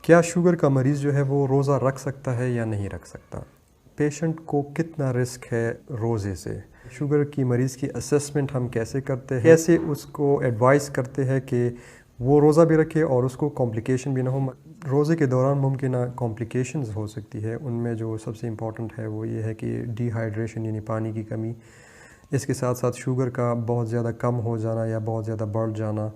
کیا شوگر کا مریض جو ہے وہ روزہ رکھ سکتا ہے یا نہیں رکھ سکتا؟ پیشنٹ کو کتنا رسک ہے روزے سے؟ شوگر کی مریض کی اسیسمنٹ ہم کیسے کرتے ہیں؟ کیسے اس کو ایڈوائز کرتے ہیں کہ وہ روزہ بھی رکھے اور اس کو کمپلیکیشن بھی نہ ہو؟ روزے کے دوران ممکنہ کمپلیکیشنز ہو سکتی ہے، ان میں جو سب سے امپورٹنٹ ہے وہ یہ ہے کہ ڈی ہائیڈریشن یعنی پانی کی کمی، اس کے ساتھ ساتھ شوگر کا بہت زیادہ کم ہو جانا یا بہت زیادہ بڑھ جانا،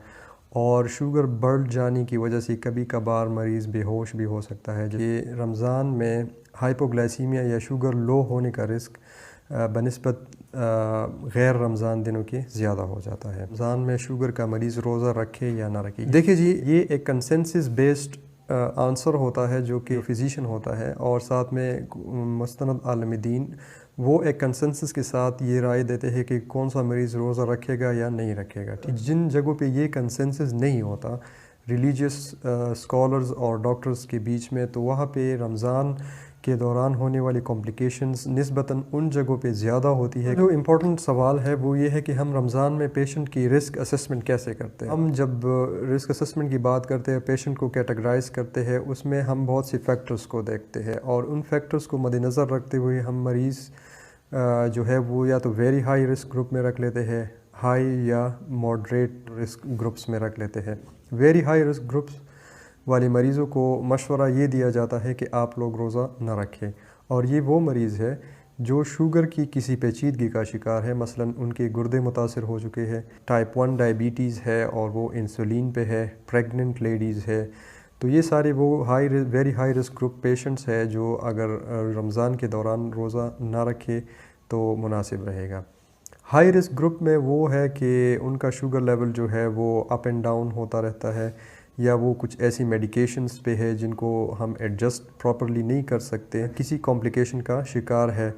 اور شوگر بڑھ جانے کی وجہ سے کبھی کبھار مریض بے ہوش بھی ہو سکتا ہے۔ یہ رمضان میں ہائپوگلائسیمیا یا شوگر لو ہونے کا رسک بنسبت غیر رمضان دنوں کے زیادہ ہو جاتا ہے۔ رمضان میں شوگر کا مریض روزہ رکھے یا نہ رکھے، دیکھیں جی، یہ ایک کنسنسس بیسڈ آنسر ہوتا ہے جو کہ فزیشین ہوتا ہے، اور ساتھ میں مستند عالم دین وہ ایک کنسنسس کے ساتھ یہ رائے دیتے ہیں کہ کون سا مریض روزہ رکھے گا یا نہیں رکھے گا۔ جن جگہوں پہ یہ کنسنسس نہیں ہوتا ریلیجیس اسکالرز اور ڈاکٹرز کے بیچ میں، تو وہاں پہ رمضان کے دوران ہونے والی کمپلیکیشنز نسبتاً ان جگہوں پہ زیادہ ہوتی ہے۔ جو امپورٹنٹ سوال ہے وہ یہ ہے کہ ہم رمضان میں پیشنٹ کی رسک اسسمنٹ کیسے کرتے ہیں؟ ہم جب رسک اسسمنٹ کی بات کرتے ہیں، پیشنٹ کو کیٹیگرائز کرتے ہیں، اس میں ہم بہت سی فیکٹرز کو دیکھتے ہیں، اور ان فیکٹرز کو مد نظر رکھتے ہوئے ہم مریض جو ہے وہ یا تو ویری ہائی رسک گروپ میں رکھ لیتے ہیں، ہائی یا ماڈریٹ رسک گروپس میں رکھ لیتے ہیں۔ ویری ہائی رسک گروپس والے مریضوں کو مشورہ یہ دیا جاتا ہے کہ آپ لوگ روزہ نہ رکھیں، اور یہ وہ مریض ہے جو شوگر کی کسی پیچیدگی کا شکار ہے، مثلاً ان کے گردے متاثر ہو چکے ہیں، ٹائپ 1 ڈائبٹیز ہے اور وہ انسولین پہ ہے، پریگننٹ لیڈیز ہے، تو یہ سارے وہ very high risk group patients ہے جو اگر رمضان کے دوران روزہ نہ رکھے تو مناسب رہے گا۔ ہائی رسک گروپ میں وہ ہے کہ ان کا شوگر لیول جو ہے وہ اپ اینڈ ڈاؤن ہوتا رہتا ہے، یا وہ کچھ ایسی میڈیکیشنز پہ ہے جن کو ہم ایڈجسٹ پراپرلی نہیں کر سکتے، کسی کمپلیکیشن کا شکار ہے۔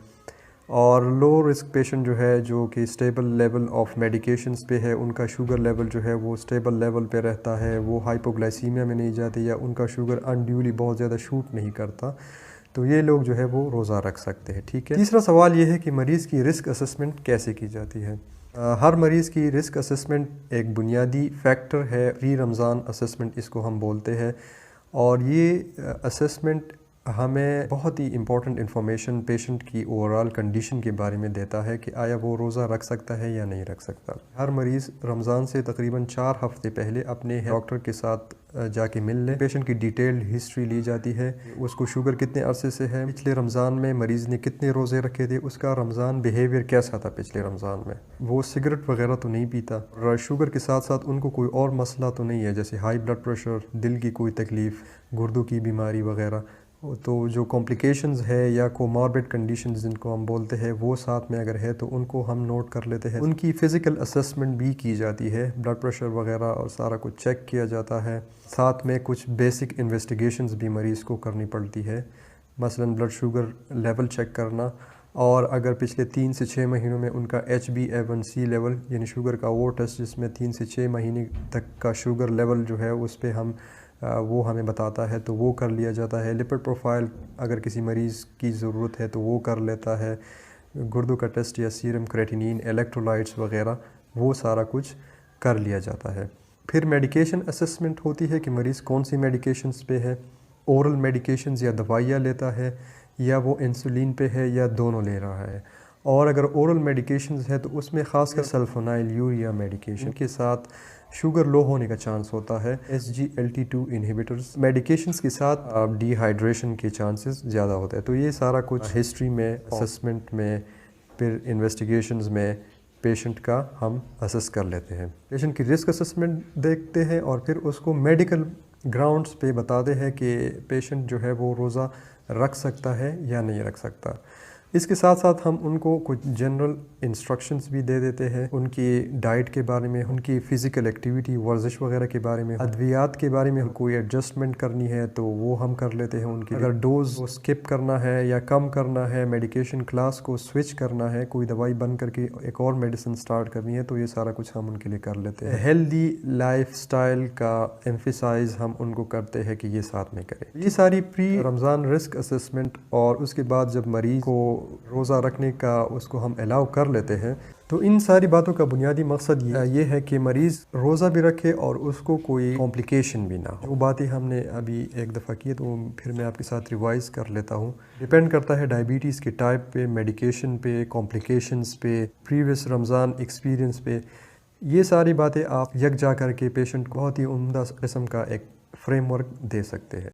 اور لو رسک پیشنٹ جو ہے جو کہ اسٹیبل لیول آف میڈیکیشنز پہ ہے، ان کا شوگر لیول جو ہے وہ اسٹیبل لیول پہ رہتا ہے، وہ ہائپوگلائسیمیا میں نہیں جاتے، یا ان کا شوگر انڈیولی بہت زیادہ شوٹ نہیں کرتا، تو یہ لوگ جو ہے وہ روزہ رکھ سکتے ہیں، ٹھیک ہے۔ تیسرا سوال یہ ہے کہ مریض کی رسک اسسمنٹ کیسے کی جاتی ہے؟ ہر مریض کی رسک اسسمنٹ ایک بنیادی فیکٹر ہے، پری رمضان اسسمنٹ اس کو ہم بولتے ہیں، اور یہ اسسمنٹ ہمیں بہت ہی امپورٹنٹ انفارمیشن پیشنٹ کی اوورآل کنڈیشن کے بارے میں دیتا ہے کہ آیا وہ روزہ رکھ سکتا ہے یا نہیں رکھ سکتا۔ ہر مریض رمضان سے تقریباً 4 ہفتے پہلے اپنے ڈاکٹر کے ساتھ جا کے مل لیں، پیشنٹ کی ڈیٹیلڈ ہسٹری لی جاتی ہے، اس کو شوگر کتنے عرصے سے ہے، پچھلے رمضان میں مریض نے کتنے روزے رکھے تھے، اس کا رمضان بیہیویئر کیسا تھا پچھلے رمضان میں، وہ سگریٹ وغیرہ تو نہیں پیتا، اور شوگر کے ساتھ ساتھ ان کو کوئی اور مسئلہ تو نہیں ہے جیسے ہائی بلڈ پریشر، دل کی کوئی تکلیف، گردوں کی بیماری وغیرہ، تو جو کمپلیکیشنز ہے یا کوماربڈ کنڈیشنز جن کو ہم بولتے ہیں وہ ساتھ میں اگر ہے تو ان کو ہم نوٹ کر لیتے ہیں۔ ان کی فزیکل اسسمنٹ بھی کی جاتی ہے، بلڈ پریشر وغیرہ اور سارا کچھ چیک کیا جاتا ہے، ساتھ میں کچھ بیسک انویسٹیگیشنز بھی مریض کو کرنی پڑتی ہے، مثلاً بلڈ شوگر لیول چیک کرنا، اور اگر پچھلے 3 سے 6 مہینوں میں ان کا HbA1c لیول یعنی شوگر کا وہ ٹیسٹ جس میں 3 سے 6 مہینے تک کا شوگر لیول جو ہے اس پہ وہ ہمیں بتاتا ہے تو وہ کر لیا جاتا ہے۔ لپڈ پروفائل اگر کسی مریض کی ضرورت ہے تو وہ کر لیتا ہے، گردوں کا ٹیسٹ یا سیرم کریٹینین، الیکٹرولائٹس وغیرہ وہ سارا کچھ کر لیا جاتا ہے۔ پھر میڈیکیشن اسسمنٹ ہوتی ہے کہ مریض کون سی میڈیکیشنز پہ ہے، اورل میڈیکیشنز یا دوائیاں لیتا ہے، یا وہ انسولین پہ ہے، یا دونوں لے رہا ہے، اور اگر اورل میڈیکیشنز ہے تو اس میں خاص کر سلفونائل یوریا میڈیکیشن کے ساتھ شوگر لو ہونے کا چانس ہوتا ہے، SGLT2 انہیبیٹرز میڈیکیشنز کے ساتھ ڈی ہائیڈریشن کے چانسز زیادہ ہوتے ہیں۔ تو یہ سارا کچھ ہسٹری میں، اسسمنٹ میں، پھر انویسٹیگیشنز میں پیشنٹ کا ہم اسس کر لیتے ہیں، پیشنٹ کی رسک اسسمنٹ دیکھتے ہیں، اور پھر اس کو میڈیکل گراؤنڈز پہ بتاتے ہیں کہ پیشنٹ جو ہے وہ روزہ رکھ سکتا ہے یا نہیں رکھ سکتا۔ اس کے ساتھ ساتھ ہم ان کو کچھ جنرل انسٹرکشنز بھی دے دیتے ہیں، ان کی ڈائٹ کے بارے میں، ان کی فزیکل ایکٹیویٹی، ورزش وغیرہ کے بارے میں، ادویات کے بارے میں کوئی ایڈجسٹمنٹ کرنی ہے تو وہ ہم کر لیتے ہیں ان کی، اگر ڈوز کو سکپ کرنا ہے یا کم کرنا ہے، میڈیکیشن کلاس کو سوئچ کرنا ہے، کوئی دوائی بند کر کے ایک اور میڈیسن سٹارٹ کرنی ہے، تو یہ سارا کچھ ہم ان کے لیے کر لیتے ہیں۔ ہیلدی لائف سٹائل کا ایمفیسائز ہم ان کو کرتے ہیں کہ یہ ساتھ میں کریں۔ یہ ساری پری رمضان رسک اسسمنٹ، اور اس کے بعد جب مریض کو روزہ رکھنے کا اس کو ہم الاؤ کر لیتے ہیں، تو ان ساری باتوں کا بنیادی مقصد یہ ہے کہ مریض روزہ بھی رکھے اور اس کو کوئی کمپلیکیشن بھی نہ ہو۔ وہ باتیں ہم نے ابھی ایک دفعہ کی تو پھر میں آپ کے ساتھ ریوائز کر لیتا ہوں۔ ڈیپینڈ کرتا ہے ڈائبٹیز کے ٹائپ پہ، میڈیکیشن پہ، کمپلیکیشنز پہ، پریویس رمضان ایکسپیرینس پہ۔ یہ ساری باتیں آپ یکجا کر کے پیشنٹ کو بہت ہی عمدہ قسم کا ایک فریم ورک دے سکتے ہیں۔